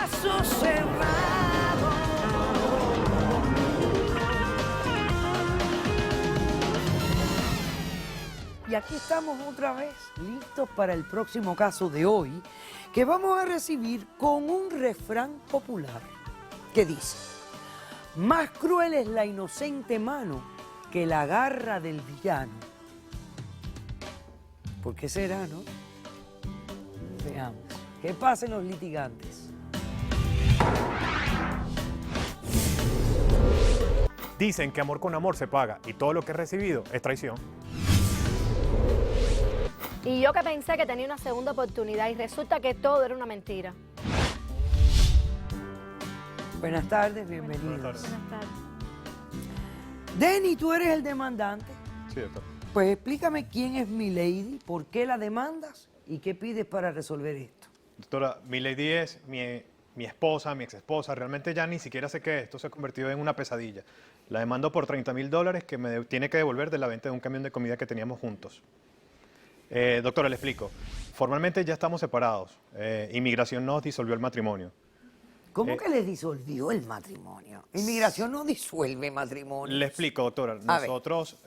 caso cerrado. Y aquí estamos otra vez, listos para el próximo caso de hoy, que vamos a recibir con un refrán popular que dice: más cruel es la inocente mano que la garra del villano. ¿Por qué será, no? Veamos. ¿Qué pasen los litigantes? Dicen que amor con amor se paga y todo lo que he recibido es traición. Y yo que pensé que tenía una segunda oportunidad y resulta que todo era una mentira. Buenas tardes, bienvenidos. Buenas tardes. Buenas tardes. Denny, tú eres el demandante. Sí, doctor. Pues explícame quién es Milady, por qué la demandas y qué pides para resolver esto. Doctora, Milady es mi esposa, mi exesposa. Realmente ya ni siquiera sé qué es. Esto se ha convertido en una pesadilla. La demando por $30.000 que me tiene que devolver de la venta de un camión de comida que teníamos juntos. Doctora, le explico. Formalmente ya estamos separados. Inmigración nos disolvió el matrimonio. ¿Cómo que le disolvió el matrimonio? Inmigración no disuelve matrimonio. Le explico, doctora. A ver. Nosotros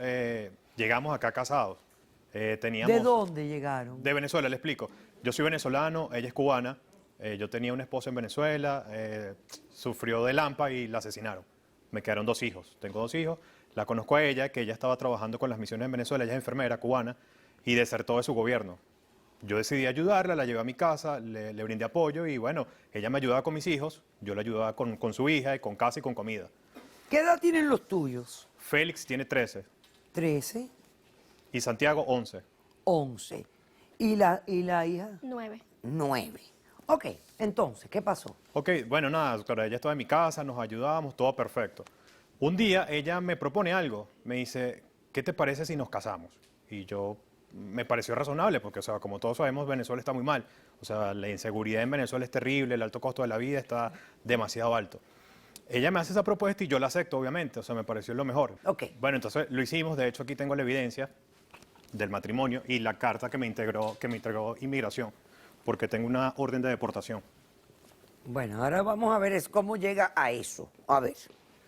llegamos acá casados. Teníamos... ¿De dónde llegaron? De Venezuela, le explico. Yo soy venezolano, ella es cubana. Yo tenía una esposa en Venezuela, sufrió de Lampa y la asesinaron. Me quedaron 2 hijos. Tengo 2 hijos. La conozco a ella, que ella estaba trabajando con las misiones en Venezuela. Ella es enfermera cubana y desertó de su gobierno. Yo decidí ayudarla, la llevé a mi casa, le brindé apoyo y bueno, ella me ayudaba con mis hijos, yo la ayudaba con su hija y con casa y con comida. ¿Qué edad tienen los tuyos? Félix tiene 13 13, y Santiago 11. 11. ¿Y la hija? 9. 9. Ok, entonces, ¿qué pasó? Ok, bueno, nada, doctora, ella estaba en mi casa, nos ayudábamos, todo perfecto. Un día ella me propone algo, me dice, ¿qué te parece si nos casamos? Y me pareció razonable, porque, o sea, como todos sabemos, Venezuela está muy mal. O sea, la inseguridad en Venezuela es terrible, el alto costo de la vida está demasiado alto. Ella me hace esa propuesta y yo la acepto, obviamente, o sea, me pareció lo mejor. Ok. Bueno, entonces lo hicimos, de hecho aquí tengo la evidencia del matrimonio y la carta que me entregó Inmigración, porque tengo una orden de deportación. Bueno, ahora vamos a ver cómo llega a eso. A ver.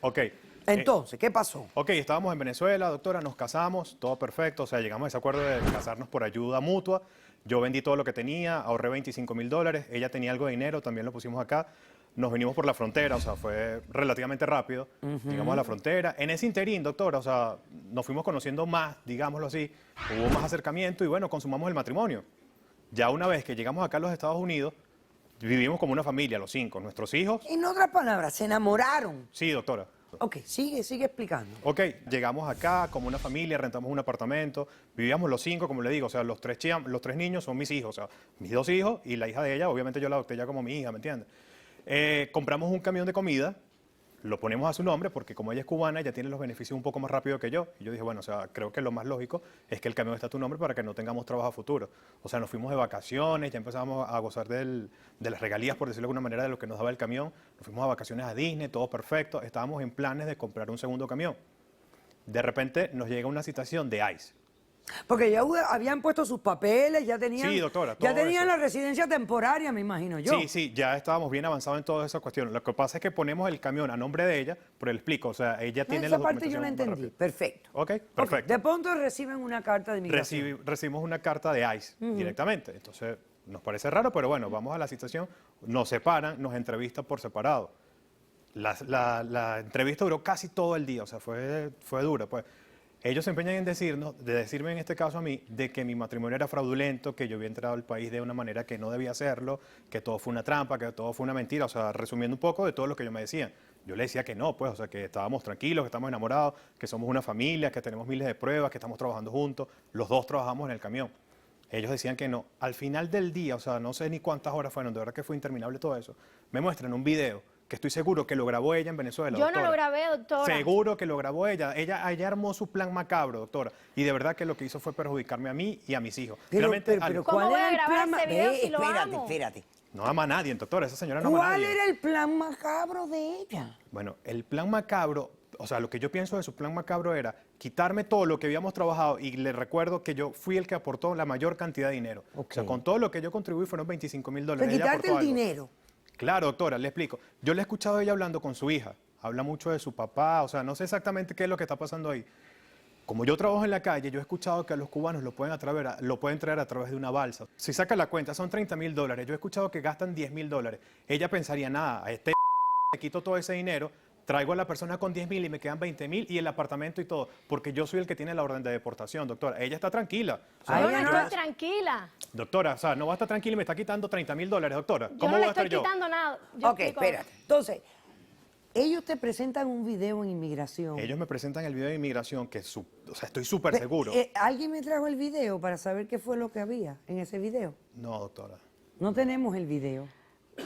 Ok. Entonces, ¿qué pasó? Ok, estábamos en Venezuela, doctora, nos casamos, todo perfecto, o sea, llegamos a ese acuerdo de casarnos por ayuda mutua. Yo vendí todo lo que tenía, ahorré $25.000, ella tenía algo de dinero, también lo pusimos acá. Nos vinimos por la frontera, o sea, fue relativamente rápido. Llegamos a la frontera. En ese interín, doctora, o sea, nos fuimos conociendo más, digámoslo así, hubo más acercamiento y bueno, consumamos el matrimonio. Ya una vez que llegamos acá a los Estados Unidos, vivimos como una familia, los 5, nuestros hijos. En otras palabras, se enamoraron. Sí, doctora. Ok, sigue explicando. Ok, llegamos acá como una familia, rentamos un apartamento, vivíamos los 5, como le digo, o sea, los tres niños son mis hijos, o sea, mis 2 hijos y la hija de ella, obviamente yo la adopté ya como mi hija, ¿me entiendes? Compramos un camión de comida, lo ponemos a su nombre porque como ella es cubana, ella tiene los beneficios un poco más rápido que yo. Y yo dije, bueno, o sea, creo que lo más lógico es que el camión esté a tu nombre para que no tengamos trabajo a futuro. O sea, nos fuimos de vacaciones, ya empezamos a gozar de las regalías, por decirlo de alguna manera, de lo que nos daba el camión. Nos fuimos a vacaciones a Disney, todo perfecto. Estábamos en planes de comprar un segundo camión. De repente nos llega una citación de ICE. Porque ya habían puesto sus papeles, ya tenían, Sí, doctora, ya todo tenían eso. la residencia temporaria, me imagino yo. Sí, ya estábamos bien avanzados en todas esas cuestiones. Lo que pasa es que ponemos el camión a nombre de ella, pero le explico, o sea, ella tiene la Esa parte yo documentación la más entendí. rápido. Perfecto. Ok, Ok, perfecto. de pronto reciben una carta de inmigración. Recibimos una carta de ICE directamente. Entonces, nos parece raro, pero bueno, vamos a la situación. Nos separan, nos entrevistan por separado. La entrevista duró casi todo el día, o sea, fue dura, pues. Ellos se empeñan en decirme en este caso a mí, de que mi matrimonio era fraudulento, que yo había entrado al país de una manera que no debía hacerlo, que todo fue una trampa, que todo fue una mentira, o sea, resumiendo un poco de todo lo que ellos me decían. Yo le decía que no, pues, o sea, que estábamos tranquilos, que estamos enamorados, que somos una familia, que tenemos miles de pruebas, que estamos trabajando juntos, los 2 trabajamos en el camión. Ellos decían que no. Al final del día, o sea, no sé ni cuántas horas fueron, de verdad que fue interminable todo eso, me muestran un video que estoy seguro que lo grabó ella en Venezuela. Yo doctora. no lo grabé, doctora. Seguro que lo grabó ella. Ella armó su plan macabro, doctora. Y de verdad que lo que hizo fue perjudicarme a mí y a mis hijos. Pero ¿Cómo ¿cuál voy era a el grabar plan? ese video si lo Espérate, amo? espérate. No ama a nadie, doctora. Esa señora no ama a ¿Cuál nadie. era el plan macabro de ella? Bueno, el plan macabro, o sea, lo que yo pienso de su plan macabro era quitarme todo lo que habíamos trabajado y le recuerdo que yo fui el que aportó la mayor cantidad de dinero. Ok. O sea, con todo lo que yo contribuí fueron $25.000. Pero Ella quitarte aportó el algo. dinero. Claro, doctora, le explico. Yo le he escuchado a ella hablando con su hija. Habla mucho de su papá, o sea, no sé exactamente qué es lo que está pasando ahí. Como yo trabajo en la calle, yo he escuchado que a los cubanos lo pueden traer a través de una balsa. Si saca la cuenta, son $30.000. Yo he escuchado que gastan $10.000. Ella pensaría, nada, a este le quito todo ese dinero, traigo a la persona con 10.000 y me quedan 20.000 y el apartamento y todo, porque yo soy el que tiene la orden de deportación, doctora. Ella está tranquila. O sea, Yo no no- estoy tranquila. doctora, o sea, no va a estar tranquila y me está quitando $30.000, doctora. Yo ¿Cómo no voy le a estar estoy yo? quitando nada. Yo Ok, explico- espérate. Entonces, ellos te presentan un video en inmigración. Ellos me presentan el video de inmigración, que o sea, estoy súper seguro. ¿Alguien me trajo el video para saber qué fue lo que había en ese video? No, doctora. No tenemos el video.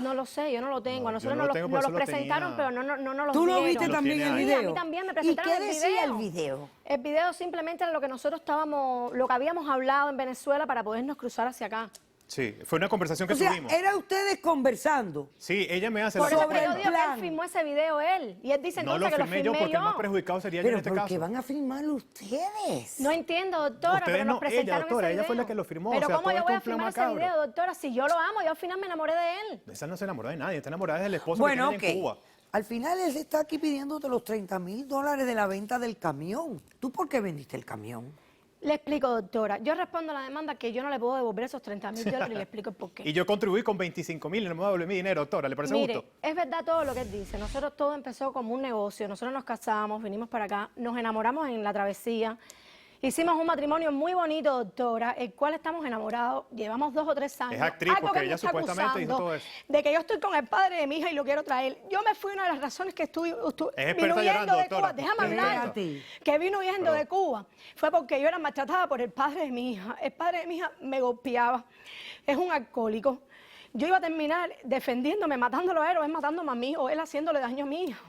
No lo sé, yo no lo tengo. No, A nosotros yo no lo tengo, por nos eso lo lo presentaron, tenía. pero no nos ¿Tú lo dieron. viste Lo también tiene el ahí. video? Sí, a mí también me ¿Y presentaron qué el decía el video. video? El video simplemente era lo que nosotros lo que habíamos hablado en Venezuela para podernos cruzar hacia acá. Sí, fue una conversación que O sea, tuvimos. era ustedes conversando. Sí, ella me hace la Por eso Sobre que el yo digo que plan. él filmó ese video él. Y él dice No entonces lo que lo firmé yo filmé porque yo. el más perjudicado sería yo en Pero este ¿por caso. qué van a filmarlo ustedes? No entiendo, doctora, Ustedes pero nos no, ella, presentaron doctora, ese ella fue video. la que lo firmó, Pero o sea, ¿cómo todo yo esto voy es a un plan firmar ese macabro. video, doctora? Si yo lo amo, yo al final me enamoré de él. Esa no se enamoró de nadie, está enamorada del esposo Bueno, que ok. tiene en Cuba. Al final él está aquí pidiéndote los $30.000 de la venta del camión. ¿Tú por qué vendiste el camión? Le explico, doctora. Yo respondo a la demanda que yo no le puedo devolver esos $30.000 y le explico el porqué. Y yo contribuí con 25.000 y no me va a devolver mi dinero, doctora. ¿Le parece Mire, justo? es verdad todo lo que él dice. Nosotros todo empezó como un negocio. Nosotros nos casamos, vinimos para acá, nos enamoramos en la travesía. Hicimos un matrimonio muy bonito, doctora, el cual estamos enamorados. Llevamos 2 o 3 años. Es actriz, Algo porque que me ella está supuestamente dijo acusando todo eso. de que yo estoy con el padre de mi hija y lo quiero traer. Yo me fui una de las razones que Es experta vino huyendo llorando, de doctora. Cuba. Déjame Es hablar. experta. Que vino huyendo Perdón. de Cuba. Fue porque yo era maltratada por el padre de mi hija. El padre de mi hija me golpeaba. Es un alcohólico. Yo iba a terminar defendiéndome, matándolo a él, o él matándome a mí, o él haciéndole daño a mi hija.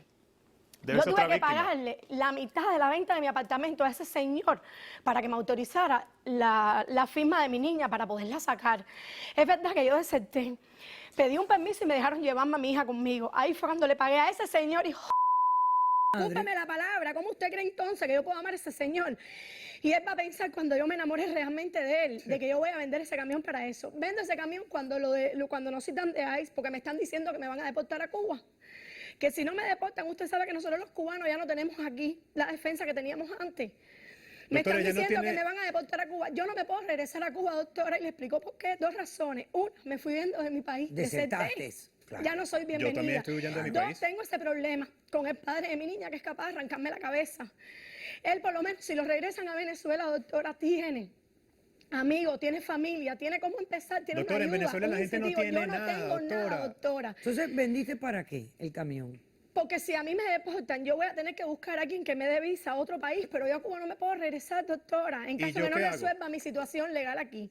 Debe Yo ser tuve otra que víctima. pagarle la mitad de la venta de mi apartamento a ese señor para que me autorizara la firma de mi niña para poderla sacar. Es verdad que yo deserté. Pedí un permiso y me dejaron llevarme a mi hija conmigo. Ahí fue cuando le pagué a ese señor y... Discúlpeme la palabra, ¿cómo usted cree entonces que yo puedo amar a ese señor? Y él va a pensar cuando yo me enamore realmente de él, de que yo voy a vender ese camión para eso. Vendo ese camión cuando cuando nos citan de ICE, porque me están diciendo que me van a deportar a Cuba. Que si no me deportan, usted sabe que nosotros los cubanos ya no tenemos aquí la defensa que teníamos antes. Me Doctora, están ella no diciendo tiene- que me van a deportar a Cuba. Yo no me puedo regresar a Cuba, doctora, y le explico por qué. 2 razones. Una, me fui huyendo de mi país. Desertaste, deserté. claro. Ya no soy bienvenida. también estoy huyendo de mi 2, país. tengo ese problema con el padre de mi niña que es capaz de arrancarme la cabeza. Él, por lo menos, si lo regresan a Venezuela, doctora, tiene amigos, tiene familia, tiene cómo empezar, tiene Doctora, en una ayuda, Venezuela un la gente no incentivo. tiene Yo no nada, tengo nada, doctora. doctora. Entonces, ¿vendiste para qué el camión? Porque si a mí me deportan, yo voy a tener que buscar a alguien que me dé visa a otro país, pero yo a Cuba no me puedo regresar, doctora, en ¿Y caso yo que no qué hago? resuelva mi situación legal aquí.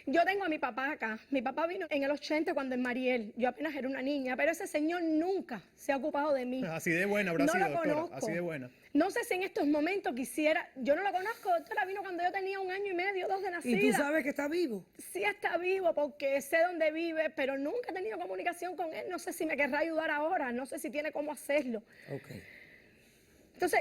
Yo tengo a mi papá acá. Mi papá vino en el 80 cuando en Mariel. Yo apenas era una niña, pero ese señor nunca se ha ocupado de mí. Así de buena habrá No sido, lo doctora. conozco. Así de buena. No sé si en estos momentos quisiera. Yo no lo conozco, doctora. Vino cuando yo tenía 1 año y medio, 2 de nacida. ¿Y tú sabes que está vivo? Sí está vivo porque sé dónde vive, pero nunca he tenido comunicación con él. No sé si me querrá ayudar ahora, no sé si tiene cómo hacerlo. Ok. Entonces,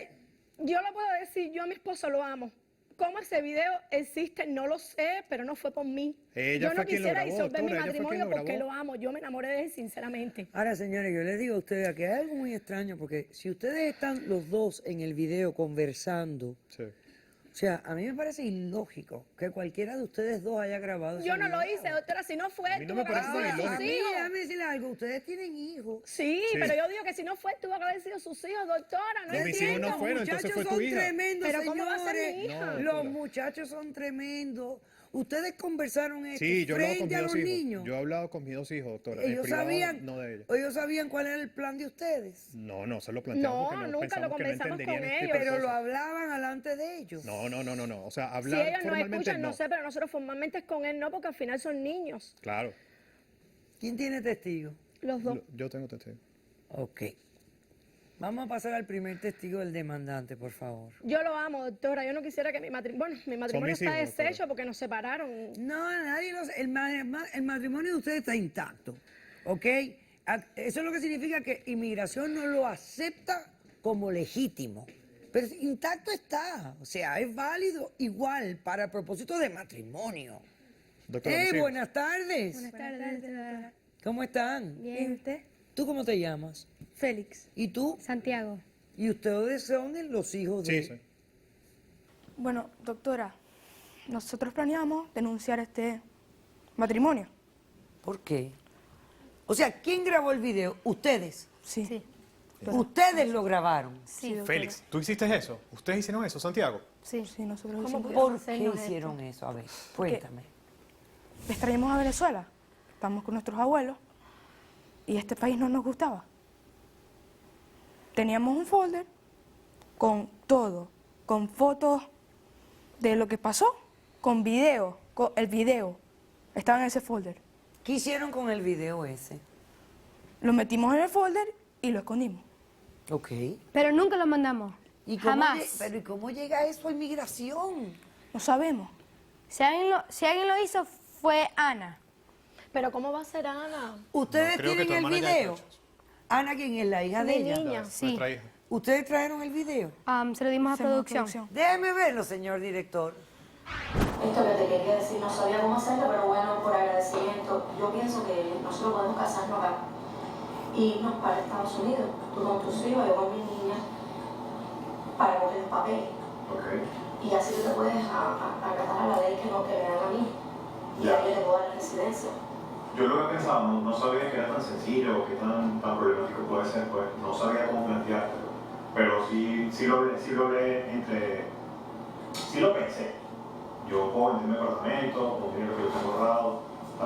yo lo puedo decir, yo a mi esposo lo amo. ¿Cómo ese video existe? No lo sé, pero no fue por mí. Ella yo fue no quien lo quisiera grabó, disolver mi doctora, ella fue quien matrimonio lo porque grabó. lo amo. Yo me enamoré de él, sinceramente. Ahora, señores, yo les digo a ustedes que hay algo muy extraño, porque si ustedes están los dos en el video conversando, Sí. o sea, a mí me parece ilógico que cualquiera de ustedes dos haya grabado ese Yo no lo video. hice, doctora. Si no fue A él, mí no tuvo me que haber parece sido ilógico. A sus mí, hijos. déjame decirle algo, ustedes tienen hijos. Sí, Sí. pero yo digo que si no fue él, tuvo que haber sido sus hijos, doctora. No Mis hijos entiendo. no fueron, Los entonces muchachos fue tu son hija. tremendos, Pero ¿cómo va a ser señores. mi hija? No, Los doctora. muchachos son tremendos. Ustedes conversaron esto Sí, yo he hablado con frente mis a 2 los hijos. niños. Yo he hablado con mis 2 hijos, doctora. en Ellos privado, sabían, no de ella. ellos sabían cuál era el plan de ustedes. No, se lo planteamos No, porque no nunca lo pensamos que no conversamos entenderían con este ellos. tipo de Pero lo cosas. hablaban alante de ellos. No. O sea, Si hablar ellos no formalmente escuchan, no. no sé, pero nosotros formalmente es con él, no, porque al final son niños, Claro. ¿Quién tiene testigo? los dos. Yo tengo testigo. Ok. Vamos a pasar al primer testigo del demandante, por favor. Yo lo amo, doctora. Yo no quisiera que mi matrimonio... Bueno, mi matrimonio mis está hijos, doctora. deshecho porque nos separaron. No, nadie lo el matrimonio de ustedes está intacto, ¿ok? Eso es lo que significa que inmigración no lo acepta como legítimo. Pero intacto está, o sea, es válido igual para el propósito de matrimonio. Doctora, mis hijos. Buenas tardes. Buenas tardes. ¿Cómo están? Bien, ¿usted? ¿Tú cómo te llamas? Félix. ¿Y tú? Santiago. ¿Y ustedes son los hijos de...? Sí, sí. Bueno, doctora, nosotros planeamos denunciar este matrimonio. ¿Por qué? O sea, ¿quién grabó el video? ¿Ustedes? Sí. ¿Ustedes lo grabaron? Sí, doctora. Félix, ¿tú hiciste eso? ¿Ustedes hicieron eso, Santiago? Sí, nosotros ¿Cómo, hicimos. ¿Por qué hacernos hicieron eso? A ver, cuéntame. Les traímos a Venezuela, estamos con nuestros abuelos y este país no nos gustaba. Teníamos un folder con todo, con fotos de lo que pasó, con video, el video estaba en ese folder. ¿Qué hicieron con el video ese? Lo metimos en el folder y lo escondimos. Ok. Pero nunca lo mandamos. ¿Y cómo Jamás. ¿Pero ¿y cómo llega eso a inmigración? No sabemos. Si alguien lo hizo, fue Ana. Pero ¿cómo va a ser Ana? ¿Ustedes No, creo que tienen tu el hermana ya hay video? cachos. Ana, ¿quién es la hija de Mi ella? niña. Sí. Nuestra hija. ¿Ustedes trajeron el video? Se lo dimos a Hacemos producción. Déjeme verlo, señor director. Esto que te quería decir, no sabía cómo hacerlo, pero bueno, por agradecimiento, yo pienso que nosotros podemos casarnos acá y irnos para Estados Unidos, tú con tus hijos, yo con mi niña, para coger los papeles. Y así tú te puedes acatar a la ley que no que me dan a mí, y a ella le puedo dar la residencia. Yo lo que pensaba, no sabía que era tan sencillo o que tan problemático puede ser, pues no sabía cómo planteártelo. Pero sí lo pensé. Yo puedo vender mi apartamento, con dinero que yo tengo ahorrado.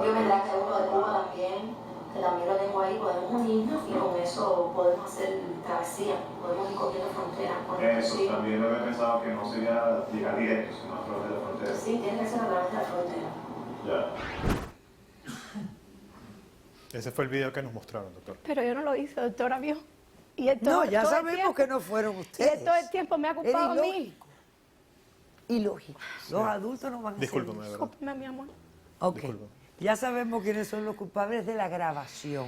Yo me traje uno de Cuba también, que también lo tengo ahí, podemos unirnos y con eso podemos hacer travesía, podemos ir cogiendo fronteras. Eso, también lo había pensado que no sería llegar directo, sino a través de la frontera. Sí, tiene que ser a través de la frontera. Ya. Ese fue el video que nos mostraron, doctor. Pero yo no lo hice, doctora, vio. Y esto, No, ya todo el sabemos tiempo- que no fueron Y ustedes. él todo el tiempo me ha culpado a Era mí. ilógico. Ilógico. Los adultos no van a hacer Discúlpame, de eso. verdad. Discúlpeme, mi amor. Ok. Disculpa. Ya sabemos quiénes son los culpables de la grabación.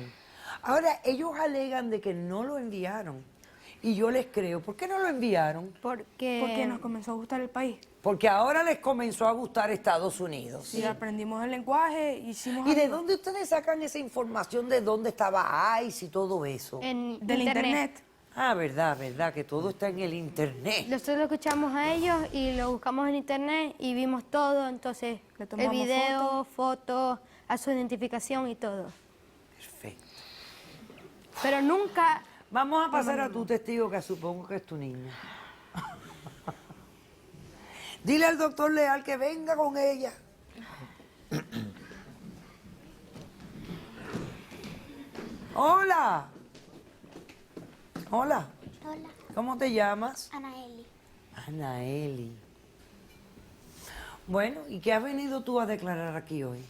Ahora, ellos alegan de que no lo enviaron. Y yo les creo. ¿Por qué no lo enviaron? Porque nos comenzó a gustar el país. Porque ahora les comenzó a gustar Estados Unidos. Y aprendimos el lenguaje, hicimos ¿Y de amigos. dónde ustedes sacan esa información de dónde estaba ICE y todo eso? En Del internet. Ah, verdad, que todo está en el internet. Nosotros lo escuchamos a ellos y lo buscamos en internet y vimos todo, entonces Le el tomamos video, fotos, a su identificación y todo. Perfecto. Pero nunca, Vamos a pasar a tu testigo, que supongo que es tu niña. Dile al doctor Leal que venga con ella. Hola. Hola. Hola, ¿Cómo te llamas? Anaeli. Anaeli. Bueno, ¿y qué has venido tú a declarar aquí hoy?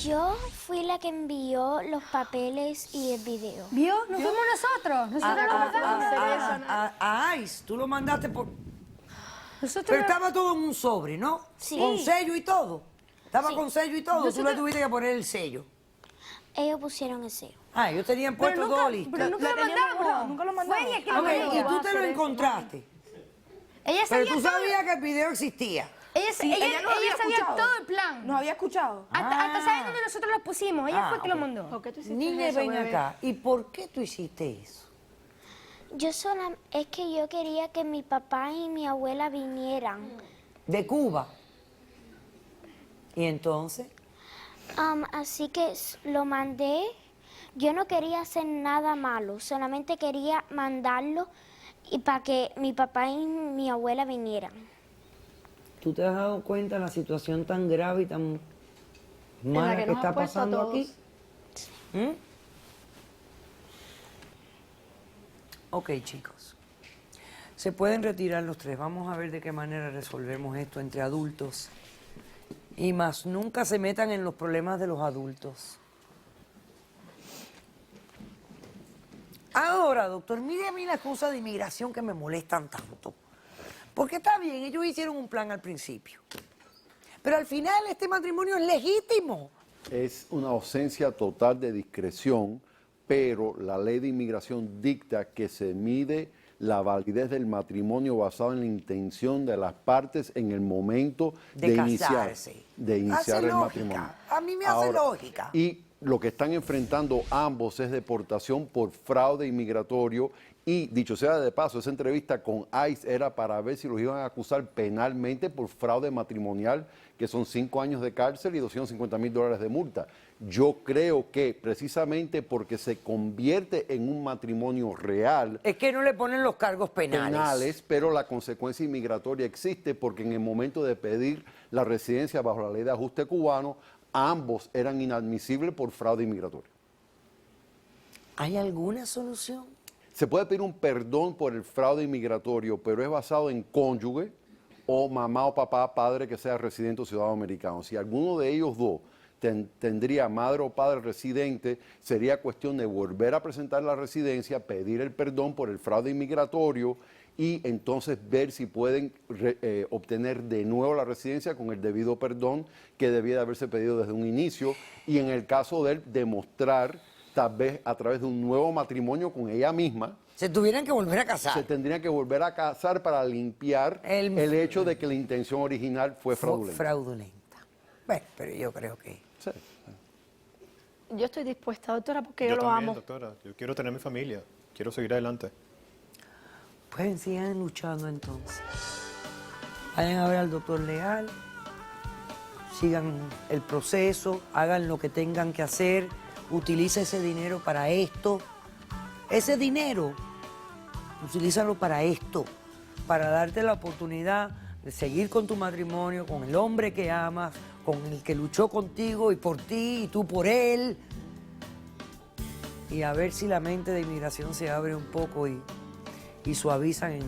Yo fui la que envió los papeles y el video. ¿vio? No fuimos nosotros. Nosotros lo mandamos. A ICE, tú lo mandaste por... Nosotros Pero lo- estaba todo en un sobre, ¿no? Sí. Con sello y todo. Estaba Sí. con sello y todo. Tú le tuviste que poner el sello. Ellos pusieron el sello. Ah, ellos tenían puesto pero todo nunca, listo. pero nunca lo mandamos. nunca lo mandamos. Fue ella que lo Ok, mandó. y tú te lo encontraste. Ella Pero sabía tú todo. sabías que el video existía. Ella, Sí, ella, ella nos había ella sabía escuchado. todo el plan. Nos había escuchado. Hasta saber dónde nosotros lo pusimos. Ella fue que lo ok. mandó. ¿Por qué tú hiciste Niña, eso, ven bebé? acá. ¿Y por qué tú hiciste eso? Es que yo quería que mi papá y mi abuela vinieran. De Cuba. ¿Y entonces? Así que lo mandé. Yo no quería hacer nada malo, solamente quería mandarlo y para que mi papá y mi abuela vinieran. ¿Tú te has dado cuenta de la situación tan grave y tan mala que que nos está ha puesto a pasando todos. aquí? ¿Mm? Ok, chicos. Se pueden retirar los tres. Vamos a ver de qué manera resolvemos esto entre adultos. Y más, nunca se metan en los problemas de los adultos. Ahora, doctor, mire a mí las cosas de inmigración que me molestan tanto. Porque está bien, ellos hicieron un plan al principio. Pero al final este matrimonio es legítimo. Es una ausencia total de discreción, pero la ley de inmigración dicta que se mide la validez del matrimonio basado en la intención de las partes en el momento De de iniciar, casarse. de iniciar Hace el lógica. matrimonio. A mí me hace lógica. Y lo que están enfrentando ambos es deportación por fraude inmigratorio y, dicho sea de paso, esa entrevista con ICE era para ver si los iban a acusar penalmente por fraude matrimonial, que son 5 años de cárcel y $250,000 de multa. Yo creo que precisamente porque se convierte en un matrimonio real, Es que no le ponen los cargos penales. pero la consecuencia inmigratoria existe porque en el momento de pedir la residencia bajo la ley de ajuste cubano, ambos eran inadmisibles por fraude inmigratorio. ¿Hay alguna solución? Se puede pedir un perdón por el fraude inmigratorio, pero es basado en cónyuge o mamá o papá, padre que sea residente o ciudadano americano. Si alguno de ellos dos tendría madre o padre residente, sería cuestión de volver a presentar la residencia, pedir el perdón por el fraude inmigratorio y entonces ver si pueden obtener de nuevo la residencia con el debido perdón que debía de haberse pedido desde un inicio y en el caso de él demostrar tal vez a través de un nuevo matrimonio con ella misma. Se tuvieran que volver a Se casar. tendrían que volver a casar para limpiar el hecho de que la intención original fue fraudulenta. Fraudulenta. Bueno, pero yo creo que... Sí. Yo estoy dispuesta, doctora, porque yo lo también, amo. doctora. Yo quiero tener mi familia. Quiero seguir adelante. Pues sigan luchando entonces. Vayan a ver al doctor legal, sigan el proceso, hagan lo que tengan que hacer, utiliza ese dinero para esto. Ese dinero, utilízalo para esto, para darte la oportunidad de seguir con tu matrimonio, con el hombre que amas, con el que luchó contigo y por ti y tú por él. Y a ver si la mente de inmigración se abre un poco y suavizan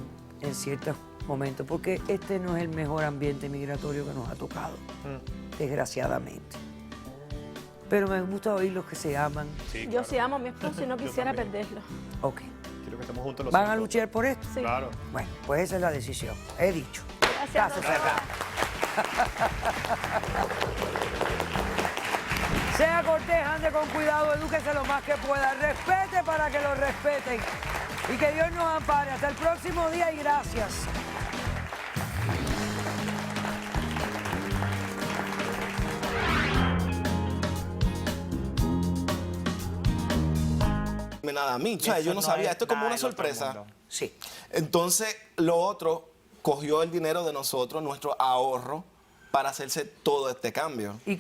en ciertos momentos, porque este no es el mejor ambiente migratorio que nos ha tocado, desgraciadamente. Pero me gusta oír los que se aman. Sí, Yo claro. sí amo a mi esposo y no Yo quisiera también. perderlo. Ok. Quiero que estemos juntos los ¿Van a 5. luchar por esto? Sí. Claro. Bueno, pues esa es la decisión. He dicho. Gracias, Caso doctora. cerrado. Sea cortés, ande con cuidado, edúquese lo más que pueda. Respete para que lo respeten. Y que Dios nos ampare. Hasta el próximo día y gracias. Nada a mí, o sea, yo no sabía, esto es como una sorpresa. Sí. Entonces, lo otro, cogió el dinero de nosotros, nuestro ahorro, para hacerse todo este cambio. Y